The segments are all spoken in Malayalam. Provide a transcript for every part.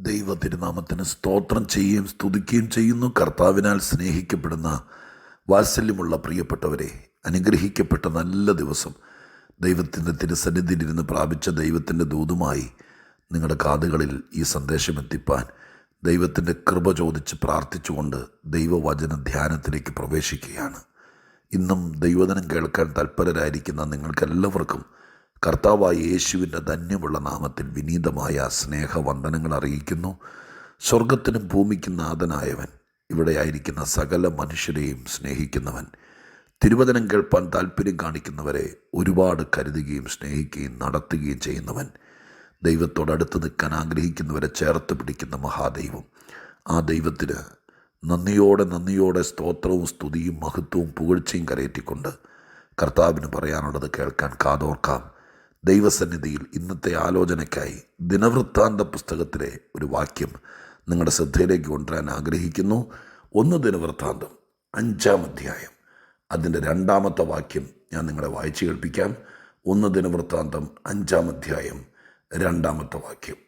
ദൈവ തിരുനാമത്തിന് സ്തോത്രം ചെയ്യുകയും സ്തുതിക്കുകയും ചെയ്യുന്നു. കർത്താവിനാൽ സ്നേഹിക്കപ്പെടുന്ന വാത്സല്യമുള്ള പ്രിയപ്പെട്ടവരെ, അനുഗ്രഹിക്കപ്പെട്ട നല്ല ദിവസം ദൈവത്തിൻ്റെ തിരുസന്നിധിയിലിരുന്ന് പ്രാപിച്ച ദൈവത്തിൻ്റെ ദൂതുമായി നിങ്ങളുടെ കാതുകളിൽ ഈ സന്ദേശം എത്തിപ്പാൻ ദൈവത്തിൻ്റെ കൃപ ചോദിച്ച് പ്രാർത്ഥിച്ചുകൊണ്ട് ദൈവവചന ധ്യാനത്തിലേക്ക് പ്രവേശിക്കുകയാണ്. ഇന്നും ദൈവവചനം കേൾക്കാൻ തൽപരരായിരിക്കുന്ന നിങ്ങൾക്കെല്ലാവർക്കും കർത്താവായ യേശുവിൻ്റെ ധന്യമുള്ള നാമത്തിൽ വിനീതമായ സ്നേഹവന്ദനങ്ങൾ അറിയിക്കുന്നു. സ്വർഗത്തിനും ഭൂമിക്കും നാഥനായവൻ, ഇവിടെ ആയിരിക്കുന്ന സകല മനുഷ്യരെയും സ്നേഹിക്കുന്നവൻ, തിരുവചനം കേൾപ്പാൻ താല്പര്യം കാണിക്കുന്നവരെ ഒരുപാട് കരുതുകയും സ്നേഹിക്കുകയും നടത്തുകയും ചെയ്യുന്നവൻ, ദൈവത്തോടടുത്ത് നിൽക്കാൻ ആഗ്രഹിക്കുന്നവരെ ചേർത്ത് പിടിക്കുന്ന മഹാദൈവം, ആ ദൈവത്തിന് നന്ദിയോടെ സ്തോത്രവും സ്തുതിയും മഹത്വവും പുകഴ്ചയും കരയറ്റിക്കൊണ്ട് കർത്താവിന് പറയാനുള്ളത് കേൾക്കാൻ കാതോർക്കാം. ദൈവസന്നിധിയിൽ ഇന്നത്തെ ആലോചനയ്ക്കായി ദിനവൃത്താന്ത പുസ്തകത്തിലെ ഒരു വാക്യം നിങ്ങളുടെ ശ്രദ്ധയിലേക്ക് കൊണ്ടുവരാൻ ആഗ്രഹിക്കുന്നു. 1 ദിനവൃത്താന്തം 5-ാം അധ്യായം അതിൻ്റെ 2-ാമത്തെ വാക്യം ഞാൻ നിങ്ങളെ വായിച്ചു കേൾപ്പിക്കാം. 1 ദിനവൃത്താന്തം 5-ാം അധ്യായം 2-ാമത്തെ വാക്യം.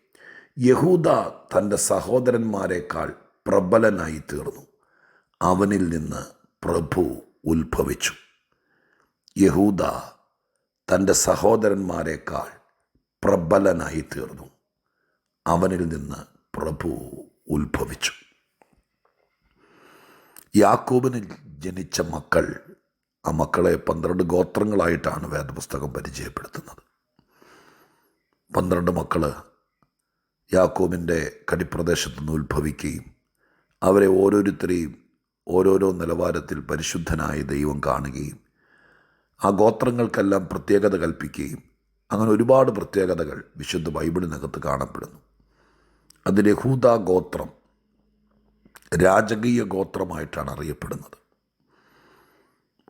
യഹൂദ തൻ്റെ സഹോദരന്മാരെക്കാൾ പ്രബലനായി തീർന്നു, അവനിൽ നിന്ന് പ്രഭു ഉത്ഭവിച്ചു. യഹൂദ തൻ്റെ സഹോദരന്മാരെക്കാൾ പ്രബലനായി തീർന്നു, അവനിൽ നിന്ന് പ്രഭു ഉത്ഭവിച്ചു. യാക്കോബിന് ജനിച്ച മക്കൾ, ആ മക്കളെ 12 ഗോത്രങ്ങളായിട്ടാണ് വേദപുസ്തകം പരിചയപ്പെടുത്തുന്നത്. 12 മക്കൾ യാക്കോബിൻ്റെ കടിപ്രദേശത്തു നിന്ന് ഉത്ഭവിക്കുകയും അവരെ ഓരോരുത്തരെയും ഓരോരോ നിലവാരത്തിൽ പരിശുദ്ധനായ ദൈവം കാണുകയും ആ ഗോത്രങ്ങൾക്കെല്ലാം പ്രത്യേകത കൽപ്പിക്കുകയും അങ്ങനെ ഒരുപാട് പ്രത്യേകതകൾ വിശുദ്ധ ബൈബിളിനകത്ത് കാണപ്പെടുന്നു. അതിൽ യഹൂദ ഗോത്രം രാജകീയ ഗോത്രമായിട്ടാണ് അറിയപ്പെടുന്നത്.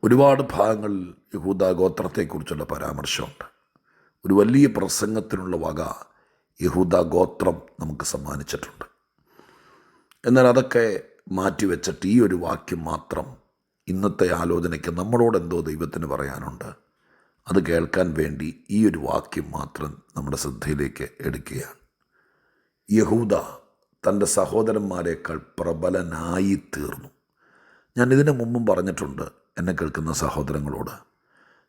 ഒരുപാട് ഭാഗങ്ങളിൽ യഹൂദ ഗോത്രത്തെക്കുറിച്ചുള്ള പരാമർശമുണ്ട്. ഒരു വലിയ പ്രസംഗത്തിനുള്ള വക യഹൂദ ഗോത്രം നമുക്ക് സമ്മാനിച്ചിട്ടുണ്ട്. എന്നാൽ അതൊക്കെ മാറ്റിവെച്ചിട്ട് ഈ ഒരു വാക്യം മാത്രം ഇന്നത്തെ ആലോചനയ്ക്ക് നമ്മളോട് എന്തോ ദൈവത്തിന് പറയാനുണ്ട്, അത് കേൾക്കാൻ വേണ്ടി ഈ ഒരു വാക്യം മാത്രം നമ്മുടെ ശ്രദ്ധയിലേക്ക് എടുക്കുകയാണ്. യഹൂദ തൻ്റെ സഹോദരന്മാരെക്കാൾ പ്രബലനായി തീർന്നു. ഞാൻ ഇതിനു മുമ്പും പറഞ്ഞിട്ടുണ്ട് എന്നെ കേൾക്കുന്ന സഹോദരങ്ങളോട്,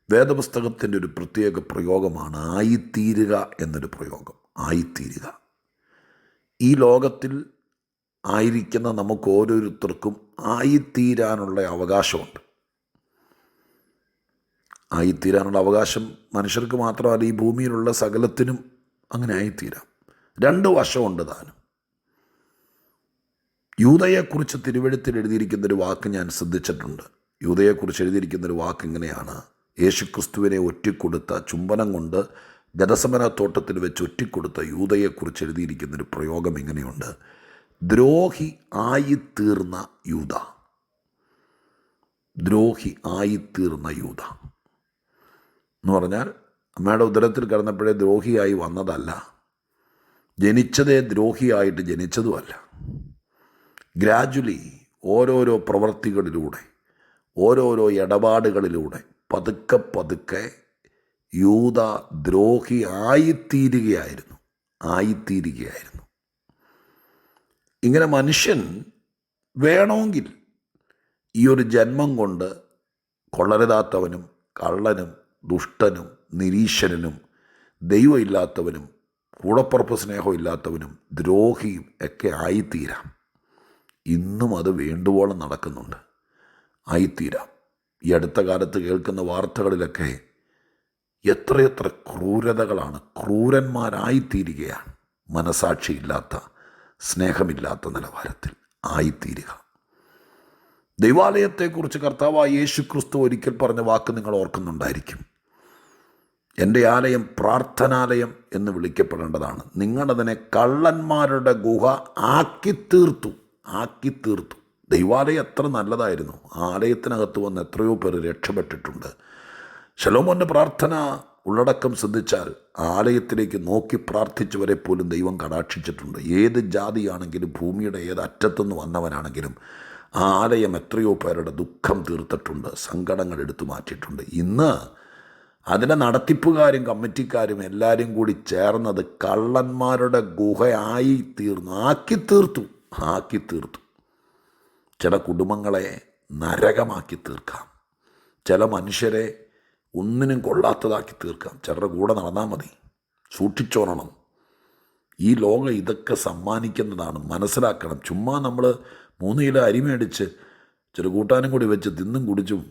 വേദപുസ്തകത്തിൻ്റെ ഒരു പ്രത്യേക പ്രയോഗമാണ് ആയിത്തീരുക എന്നൊരു പ്രയോഗം. ആയിത്തീരുക. ഈ ലോകത്തിൽ ആയിരിക്കുന്ന നമുക്ക് ഓരോരുത്തർക്കും ആയിത്തീരാനുള്ള അവകാശമുണ്ട്. ആയിത്തീരാനുള്ള അവകാശം മനുഷ്യർക്ക് മാത്രമല്ല, ഈ ഭൂമിയിലുള്ള സകലത്തിനും അങ്ങനെ ആയിത്തീരാം. 2 വശമുണ്ട് താനും. യൂദയെക്കുറിച്ച് തിരുവെഴുത്തിൽ എഴുതിയിരിക്കുന്നൊരു വാക്ക് ഞാൻ ശ്രദ്ധിച്ചിട്ടുണ്ട്. യൂദയെക്കുറിച്ച് എഴുതിയിരിക്കുന്നൊരു വാക്ക് ഇങ്ങനെയാണ്: യേശുക്രിസ്തുവിനെ ഒറ്റിക്കൊടുത്ത, ചുംബനം കൊണ്ട് ഗതസമനത്തോട്ടത്തിൽ വെച്ച് ഒറ്റിക്കൊടുത്ത യൂദയെക്കുറിച്ച് എഴുതിയിരിക്കുന്നൊരു പ്രയോഗം ഇങ്ങനെയുണ്ട്: ദ്രോഹി ആയിത്തീർന്ന യൂദ. ദ്രോഹി ആയിത്തീർന്ന യൂദ എന്ന് പറഞ്ഞാൽ അമ്മയുടെ ഉദരത്തിൽ കിടന്നപ്പോഴേ ദ്രോഹിയായി വന്നതല്ല, ജനിച്ചതേ ദ്രോഹിയായിട്ട് ജനിച്ചതുമല്ല. ഗ്രാജുവലി ഓരോരോ പ്രവൃത്തികളിലൂടെ, ഓരോരോ ഇടപാടുകളിലൂടെ പതുക്കെ യൂദ ദ്രോഹി ആയിത്തീരുകയായിരുന്നു. ഇങ്ങനെ മനുഷ്യൻ വേണമെങ്കിൽ ഈ ഒരു ജന്മം കൊണ്ട് കൊള്ളരുതാത്തവനും, കള്ളനും, ദുഷ്ടനും, നിരീശ്വരനും, ദൈവമില്ലാത്തവനും, കൂടപ്പുറപ്പ് സ്നേഹമില്ലാത്തവനും, ദ്രോഹിയും ഒക്കെ ആയിത്തീരാം. ഇന്നും അത് വേണ്ടുവോളം നടക്കുന്നുണ്ട്. ആയിത്തീരാം. ഈ അടുത്ത കാലത്ത് കേൾക്കുന്ന വാർത്തകളിലൊക്കെ എത്രയെത്ര ക്രൂരതകളാണ്. ക്രൂരന്മാരായിത്തീരുകയാണ്. മനസാക്ഷിയില്ലാത്ത, സ്നേഹമില്ലാത്ത നിലവാരത്തിൽ ആയിത്തീരുക. ദൈവാലയത്തെക്കുറിച്ച് കർത്താവായ യേശുക്രിസ്തു ഒരിക്കൽ പറഞ്ഞ വാക്ക് നിങ്ങൾ ഓർക്കുന്നുണ്ടായിരിക്കും: എൻ്റെ ആലയം പ്രാർത്ഥനാലയം എന്ന് വിളിക്കപ്പെടേണ്ടതാണ്, നിങ്ങളതിനെ കള്ളന്മാരുടെ ഗുഹ ആക്കിത്തീർത്തു. ദൈവാലയം എത്ര നല്ലതായിരുന്നു. ആലയത്തിനകത്ത് വന്ന് എത്രയോ പേർ രക്ഷപ്പെട്ടിട്ടുണ്ട്. ശലോമോൻ്റെ പ്രാർത്ഥന ഉള്ളടക്കം ശ്രദ്ധിച്ചാൽ ആലയത്തിലേക്ക് നോക്കി പ്രാർത്ഥിച്ചവരെ പോലും ദൈവം കടാക്ഷിച്ചിട്ടുണ്ട്. ഏത് ജാതിയാണെങ്കിലും, ഭൂമിയുടെ ഏത് അറ്റത്തുനിന്ന് വന്നവനാണെങ്കിലും ആ ആലയം എത്രയോ പേരുടെ ദുഃഖം തീർത്തിട്ടുണ്ട്, സങ്കടങ്ങൾ എടുത്തു മാറ്റിയിട്ടുണ്ട്. ഇന്ന് അതിൻ്റെ നടത്തിപ്പുകാരും കമ്മിറ്റിക്കാരും എല്ലാവരും കൂടി ചേർന്നത് കള്ളന്മാരുടെ ഗുഹയായി തീർന്നു, ആക്കി തീർത്തു. ചില കുടുംബങ്ങളെ നരകമാക്കി തീർക്കാം, ചില മനുഷ്യരെ ഒന്നിനും കൊള്ളാത്തതാക്കി തീർക്കാം. ചിലരുടെ കൂടെ നടന്നാൽ മതി. സൂക്ഷിച്ചോളണം. ഈ ലോകം ഇതൊക്കെ സമ്മാനിക്കുന്നതാണ്, മനസ്സിലാക്കണം. ചുമ്മാ നമ്മൾ 3 കിലോ അരി മേടിച്ച് ചില കൂട്ടാനും കൂടി വെച്ച് തിന്നും കുടിച്ചും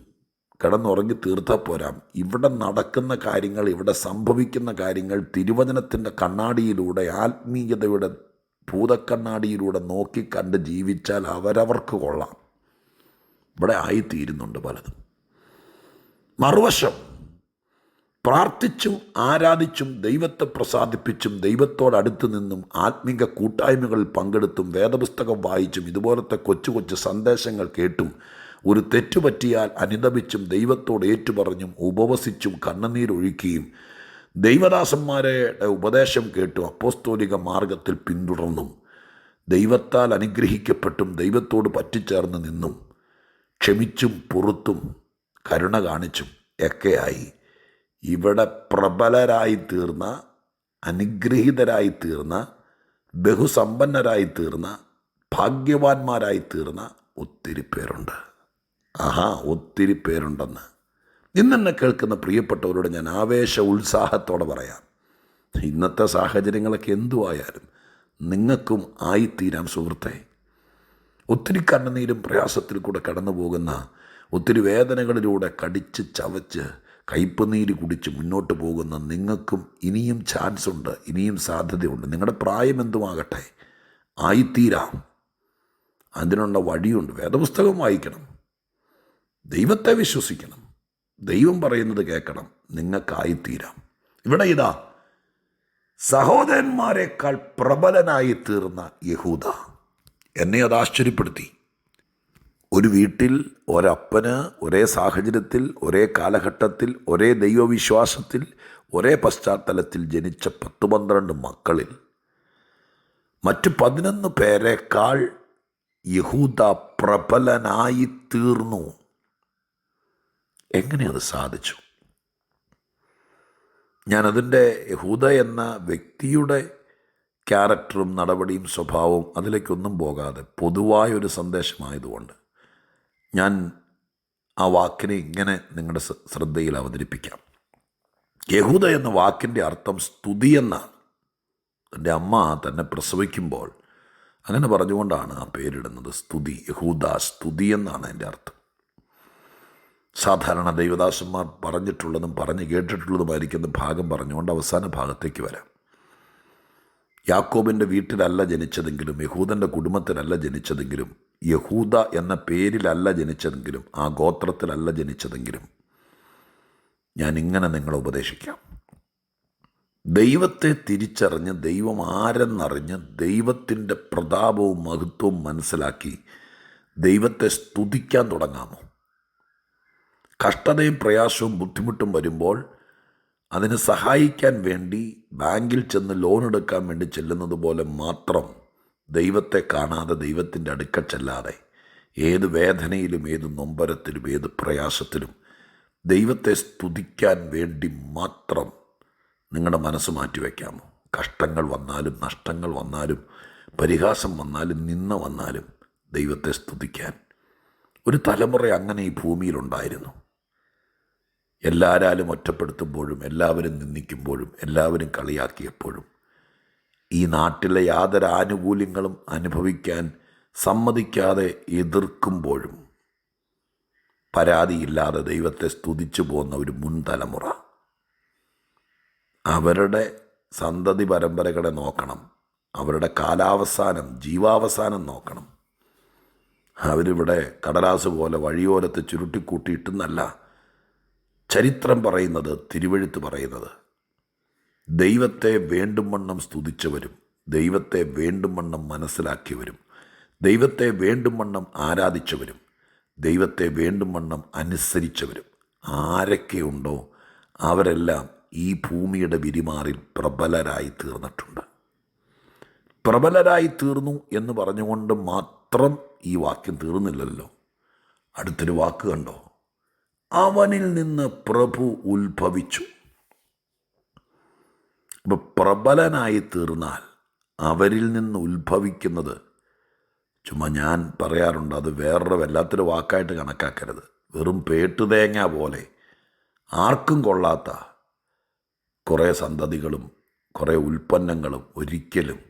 കിടന്നുറങ്ങി തീർത്താൽ പോരാ. ഇവിടെ നടക്കുന്ന കാര്യങ്ങൾ, ഇവിടെ സംഭവിക്കുന്ന കാര്യങ്ങൾ തിരുവചനത്തിൻ്റെ കണ്ണാടിയിലൂടെ, ആത്മീയതയുടെ ഭൂതക്കണ്ണാടിയിലൂടെ നോക്കിക്കണ്ട് ജീവിച്ചാൽ അവരവർക്ക് കൊള്ളാം. ഇവിടെ ആയിത്തീരുന്നുണ്ട് പലതും. മറുവശം, പ്രാർത്ഥിച്ചും ആരാധിച്ചും ദൈവത്തെ പ്രസാദിപ്പിച്ചും ദൈവത്തോടടുത്ത് നിന്നും ആത്മീക കൂട്ടായ്മകളിൽ പങ്കെടുത്തും വേദപുസ്തകം വായിച്ചും ഇതുപോലത്തെ കൊച്ചു കൊച്ചു സന്ദേശങ്ങൾ കേട്ടും ഒരു തെറ്റുപറ്റിയാൽ അനുതപിച്ചും ദൈവത്തോട് ഏറ്റുപറഞ്ഞും ഉപവസിച്ചും കണ്ണുനീരൊഴുക്കിയും ദൈവദാസന്മാരുടെ ഉപദേശം കേട്ടും അപ്പോസ്തോലിക മാർഗത്തിൽ പിന്തുടർന്നും ദൈവത്താൽ അനുഗ്രഹിക്കപ്പെട്ടും ദൈവത്തോട് പറ്റിച്ചേർന്ന് നിന്നും ക്ഷമിച്ചും പുറത്തും കരുണ കാണിച്ചും ഒക്കെയായി ഇവിടെ പ്രബലരായി തീർന്ന, അനുഗ്രഹീതരായി തീർന്ന, ബഹുസമ്പന്നരായി തീർന്ന, ഭാഗ്യവാന്മാരായി തീർന്ന ഒത്തിരി പേരുണ്ട്. ഒത്തിരി പേരുണ്ടെന്ന് ഇന്നെന്നെ കേൾക്കുന്ന പ്രിയപ്പെട്ടവരോട് ഞാൻ ഉത്സാഹത്തോടെ പറയാം. ഇന്നത്തെ സാഹചര്യങ്ങളൊക്കെ എന്തുവായാലും നിങ്ങൾക്കും ആയിത്തീരാം സുഹൃത്തെ. ഒത്തിരി കണ്ണുനീരും പ്രയാസത്തിൽ കൂടെ കടന്നു പോകുന്ന, ഒത്തിരി വേദനകളിലൂടെ കടിച്ച് ചവച്ച് കയ്പുനീര് കുടിച്ച് മുന്നോട്ട് പോകുന്ന നിങ്ങൾക്കും ഇനിയും ചാൻസ് ഉണ്ട്, ഇനിയും സാധ്യതയുണ്ട്. നിങ്ങളുടെ പ്രായം എന്തുമാകട്ടെ, ആയിത്തീരാം. അതിനുള്ള വഴിയുണ്ട്. വേദപുസ്തകം വായിക്കണം, ദൈവത്തെ വിശ്വസിക്കണം, ദൈവം പറയുന്നത് കേൾക്കണം, നിങ്ങൾക്കായിത്തീരാം. ഇവിടെ ഇതാ സഹോദരന്മാരെക്കാൾ പ്രബലനായി തീർന്ന യഹൂദ. എന്നെ അത് ആശ്ചര്യപ്പെടുത്തി. ഒരു വീട്ടിൽ ഒരപ്പന് ഒരേ സാഹചര്യത്തിൽ, ഒരേ കാലഘട്ടത്തിൽ, ഒരേ ദൈവവിശ്വാസത്തിൽ, ഒരേ പശ്ചാത്തലത്തിൽ ജനിച്ച 10-12 മക്കളിൽ മറ്റ് 11 പേരെക്കാൾ യഹൂദ പ്രബലനായി തീർന്നു. എങ്ങനെ അത് സാധിച്ചു? ഞാനതിൻ്റെ യഹൂദ എന്ന വ്യക്തിയുടെ ക്യാരക്ടറും നടപടിയും സ്വഭാവവും അതിലേക്കൊന്നും പോകാതെ പൊതുവായൊരു സന്ദേശമായതുകൊണ്ട് ഞാൻ ആ വാക്കിനെ ഇങ്ങനെ നിങ്ങളുടെ ശ്രദ്ധയിൽ അവതരിപ്പിക്കാം. യഹൂദ എന്ന വാക്കിൻ്റെ അർത്ഥം സ്തുതി എന്നാണ്. എൻ്റെ അമ്മ തന്നെ പ്രസവിക്കുമ്പോൾ അങ്ങനെ പറഞ്ഞുകൊണ്ടാണ് ആ പേരിടുന്നത്. സ്തുതി, യഹൂദ സ്തുതി എന്നാണ് എൻ്റെ അർത്ഥം. സാധാരണ ദൈവദാസന്മാർ പറഞ്ഞിട്ടുള്ളതും പറഞ്ഞു കേട്ടിട്ടുള്ളതുമായിരിക്കുന്ന ഭാഗം പറഞ്ഞുകൊണ്ട് അവസാന ഭാഗത്തേക്ക് വരാം. യാക്കോബിൻ്റെ വീട്ടിലല്ല ജനിച്ചതെങ്കിലും, യഹൂദൻ്റെ കുടുംബത്തിലല്ല ജനിച്ചതെങ്കിലും, യഹൂദ എന്ന പേരിലല്ല ജനിച്ചതെങ്കിലും, ആ ഗോത്രത്തിലല്ല ജനിച്ചതെങ്കിലും, ഞാൻ ഇങ്ങനെ നിങ്ങളെ ഉപദേശിക്കാം. ദൈവത്തെ തിരിച്ചറിഞ്ഞ്, ദൈവം ആരെന്നറിഞ്ഞ്, ദൈവത്തിൻ്റെ പ്രതാപവും മഹത്വവും മനസ്സിലാക്കി ദൈവത്തെ സ്തുതിക്കാൻ തുടങ്ങാമോ? കഷ്ടതയും പ്രയാസവും ബുദ്ധിമുട്ടും വരുമ്പോൾ അതിന് സഹായിക്കാൻ വേണ്ടി ബാങ്കിൽ ചെന്ന് ലോൺ എടുക്കാൻ വേണ്ടി ചെല്ലുന്നത് പോലെ മാത്രം ദൈവത്തെ കാണാതെ, ദൈവത്തിൻ്റെ അടുക്കൽ ചെല്ലാതെ, ഏത് വേദനയിലും, ഏത് നൊമ്പരത്തിലും, ഏത് പ്രയാസത്തിലും ദൈവത്തെ സ്തുതിക്കാൻ വേണ്ടി മാത്രം നിങ്ങളുടെ മനസ്സ് മാറ്റിവെക്കാമോ? കഷ്ടങ്ങൾ വന്നാലും, നഷ്ടങ്ങൾ വന്നാലും, പരിഹാസം വന്നാലും, നിന്ന വന്നാലും ദൈവത്തെ സ്തുതിക്കാൻ ഒരു തലമുറ അങ്ങനെ ഈ ഭൂമിയിലുണ്ടായിരുന്നു. എല്ലാവരും ഒറ്റപ്പെടുത്തുമ്പോഴും, എല്ലാവരും നിന്ദിക്കുമ്പോഴും, എല്ലാവരും കളിയാക്കിയപ്പോഴും, ഈ നാട്ടിലെ യാതൊരു ആനുകൂല്യങ്ങളും അനുഭവിക്കാൻ സമ്മതിക്കാതെ എതിർക്കുമ്പോഴും പരാതിയില്ലാതെ ദൈവത്തെ സ്തുതിച്ചു പോകുന്ന ഒരു മുൻതലമുറ. അവരുടെ സന്തതി പരമ്പരകളെ നോക്കണം, അവരുടെ കാലാവസാനം, ജീവാവസാനം നോക്കണം. അവരിവിടെ കടലാസ് പോലെ വഴിയോരത്ത് ചുരുട്ടിക്കൂട്ടിയിട്ടെന്നല്ല ചരിത്രം പറയുന്നത്, തിരുവെഴുത്ത് പറയുന്നത്. ദൈവത്തെ വേണ്ടും വണ്ണം സ്തുതിച്ചവരും, ദൈവത്തെ വേണ്ടും വണ്ണം മനസ്സിലാക്കിയവരും, ദൈവത്തെ വേണ്ടും വണ്ണം ആരാധിച്ചവരും, ദൈവത്തെ വേണ്ടും വണ്ണം അനുസരിച്ചവരും ആരൊക്കെയുണ്ടോ അവരെല്ലാം ഈ ഭൂമിയുടെ വിരിമാറിൽ പ്രബലരായി തീർന്നിട്ടുണ്ട്. പ്രബലരായി തീർന്നു എന്ന് പറഞ്ഞുകൊണ്ട് മാത്രം ഈ വാക്യം തീർന്നില്ലല്ലോ. അടുത്തൊരു വാക്ക് കണ്ടോ? അവനിൽ നിന്ന് പ്രഭു ഉത്ഭവിച്ചു. അപ്പോൾ പ്രബലനായി തീർന്നാൽ അവരിൽ നിന്ന് ഉത്ഭവിക്കുന്നത്, ചുമ്മാ ഞാൻ പറയാറുണ്ട്, അത് വേറൊരു വല്ലാത്തൊരു വാക്കായിട്ട് കണക്കാക്കരുത്. വെറും പേട്ടുതേങ്ങ പോലെ ആർക്കും കൊള്ളാത്ത കുറേ സന്തതികളും കുറേ ഉൽപ്പന്നങ്ങളും ഒരിക്കലും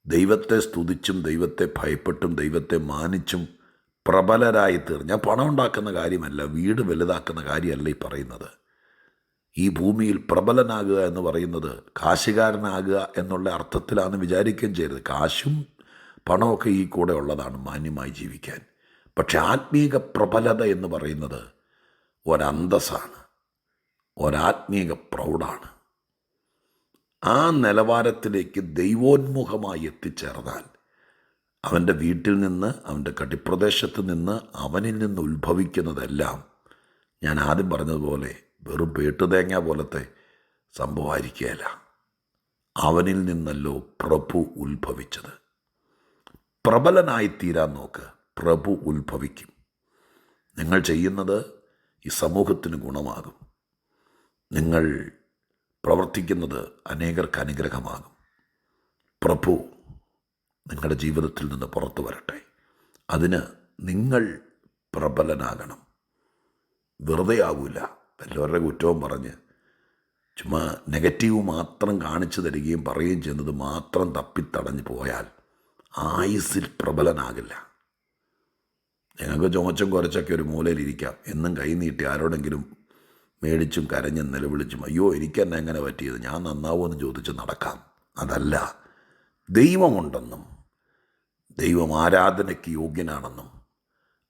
ദൈവത്തെ സ്തുതിച്ചും ദൈവത്തെ ഭയപ്പെട്ടും ദൈവത്തെ മാനിച്ചും പ്രബലരായി തീർന്ന്, ഞാൻ പണം ഉണ്ടാക്കുന്ന കാര്യമല്ല, വീട് വലുതാക്കുന്ന കാര്യമല്ല ഈ പറയുന്നത്. ഈ ഭൂമിയിൽ പ്രബലനാകുക എന്ന് പറയുന്നത് കാശുകാരനാകുക എന്നുള്ള അർത്ഥത്തിലാണ് വിചാരിക്കുകയും ചെയ്യരുത്. കാശും പണമൊക്കെ ഈ കൂടെ ഉള്ളതാണ് മാന്യമായി ജീവിക്കാൻ. പക്ഷെ ആത്മീക പ്രബലത എന്ന് പറയുന്നത് ഒരന്തസ്സാണ്, ഒരാത്മീക പ്രൗഢാണ്. ആ നിലവാരത്തിലേക്ക് ദൈവോന്മുഖമായി എത്തിച്ചേർന്നാൽ അവൻ്റെ വീട്ടിൽ നിന്ന്, അവൻ്റെ കടിപ്രദേശത്ത് നിന്ന്, അവനിൽ നിന്ന് ഉത്ഭവിക്കുന്നതെല്ലാം ഞാൻ ആദ്യം പറഞ്ഞതുപോലെ വെറും പേട്ടുതേങ്ങ പോലത്തെ സംഭവമായിരിക്കുകയല്ല. അവനിൽ നിന്നല്ലോ പ്രഭു ഉത്ഭവിച്ചത്. പ്രബലനായിത്തീരാൻ നോക്ക്, പ്രഭു ഉത്ഭവിക്കും. നിങ്ങൾ ചെയ്യുന്നത് ഈ സമൂഹത്തിന് ഗുണമാകും. നിങ്ങൾ പ്രവർത്തിക്കുന്നത് അനേകർക്ക് അനുഗ്രഹമാകും. പ്രഭു നിങ്ങളുടെ ജീവിതത്തിൽ നിന്ന് പുറത്തു വരട്ടെ. അതിന് നിങ്ങൾ പ്രബലനാകണം. വെറുതെ ആവില്ല എല്ലാവരുടെ കുറ്റവും പറഞ്ഞ് ചുമ്മാ നെഗറ്റീവ് മാത്രം കാണിച്ചു തരികയും പറയുകയും ചെയ്യുന്നത് മാത്രം തപ്പിത്തടഞ്ഞു പോയാൽ ആയുസ്സിൽ പ്രബലനാകില്ല. ഞങ്ങൾക്ക് ചുമച്ചും കുറച്ചൊക്കെ ഒരു മൂലയിലിരിക്കാം, എന്നും കൈ നീട്ടി ആരോടെങ്കിലും മേടിച്ചും കരഞ്ഞും നിലവിളിച്ചും അയ്യോ എനിക്കെന്നെ എങ്ങനെ പറ്റിയത്, ഞാൻ നന്നാവുമെന്ന് ചോദിച്ച് നടക്കാം. അതല്ല, ദൈവമുണ്ടെന്നും ദൈവം ആരാധനയ്ക്ക് യോഗ്യനാണെന്നും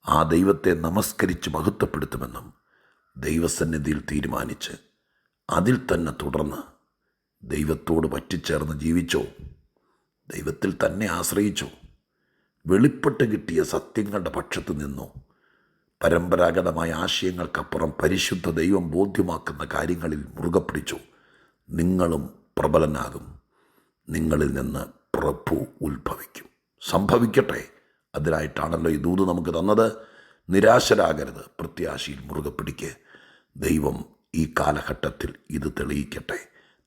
ആ ദൈവത്തെ നമസ്കരിച്ച് മഹത്വപ്പെടുത്തുമെന്നും ദൈവസന്നിധിയിൽ തീരുമാനിച്ച് അതിൽ തന്നെ തുടർന്ന് ദൈവത്തോട് പറ്റിച്ചേർന്ന് ജീവിച്ചോ, ദൈവത്തിൽ തന്നെ ആശ്രയിച്ചോ, വെളിപ്പെട്ട് കിട്ടിയ സത്യങ്ങളുടെ പക്ഷത്ത് നിന്നോ, പരമ്പരാഗതമായ ആശയങ്ങൾക്കപ്പുറം പരിശുദ്ധ ദൈവം ബോധ്യമാക്കുന്ന കാര്യങ്ങളിൽ മുറുകെ പിടിച്ചു, നിങ്ങളും പ്രബലനാകും. നിങ്ങളിൽ നിന്ന് പ്രഭു ഉത്ഭവിക്കും. സംഭവിക്കട്ടെ. അതിനായിട്ടാണല്ലോ ഈ ദൂത് നമുക്ക് തന്നത്. നിരാശരാകരുത്, പ്രത്യാശയിൽ മുറുകെ പിടിക്ക്. ദൈവം ഈ കാലഘട്ടത്തിൽ ഇത് തെളിയിക്കട്ടെ.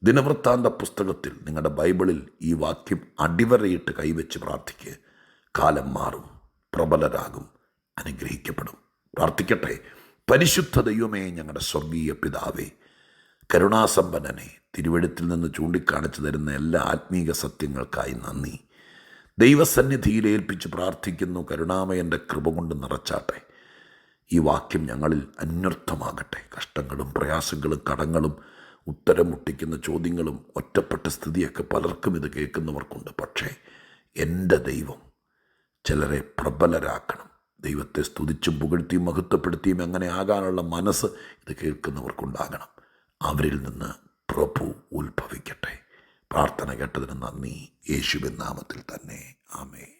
ദിനവൃത്താന്ത പുസ്തകത്തിൽ നിങ്ങളുടെ ബൈബിളിൽ ഈ വാക്യം അടിവരയിട്ട് കൈവച്ച് പ്രാർത്ഥിക്ക്. കാലം മാറും, പ്രബലരാകും, അനുഗ്രഹിക്കപ്പെടും. പ്രാർത്ഥിക്കട്ടെ. പരിശുദ്ധ ദൈവമേ, ഞങ്ങളുടെ സ്വർഗീയ പിതാവേ, കരുണാസമ്പന്നനെ, തിരുവെഴുത്തിൽ നിന്ന് ചൂണ്ടിക്കാണിച്ചു തരുന്ന എല്ലാ ആത്മീക സത്യങ്ങൾക്കായി നന്ദി. ദൈവസന്നിധിയിൽ ഏൽപ്പിച്ച് പ്രാർത്ഥിക്കുന്നു. കരുണാമയൻ്റെ കൃപ കൊണ്ട് നിറച്ചാട്ടെ. ഈ വാക്യം ഞങ്ങളിൽ അന്വർത്ഥമാകട്ടെ. കഷ്ടങ്ങളും പ്രയാസങ്ങളും കടങ്ങളും ഉത്തരം മുട്ടിക്കുന്ന ചോദ്യങ്ങളും ഒറ്റപ്പെട്ട സ്ഥിതിയൊക്കെ പലർക്കും ഇത് കേൾക്കുന്നവർക്കുണ്ട്. പക്ഷേ എൻ്റെ ദൈവം ചിലരെ പ്രബലരാക്കണം. ദൈവത്തെ സ്തുതിച്ചും പുകഴ്ത്തിയും മഹത്വപ്പെടുത്തിയും അങ്ങനെ ആകാനുള്ള മനസ്സ് ഇത് കേൾക്കുന്നവർക്കുണ്ടാകണം. അവരിൽ നിന്ന് പ്രഭു ഉത്ഭവിക്കട്ടെ. പ്രാർത്ഥന കേട്ടതിന് നന്ദി. യേശുവിൻ നാമത്തിൽ തന്നെ. ആമേൻ.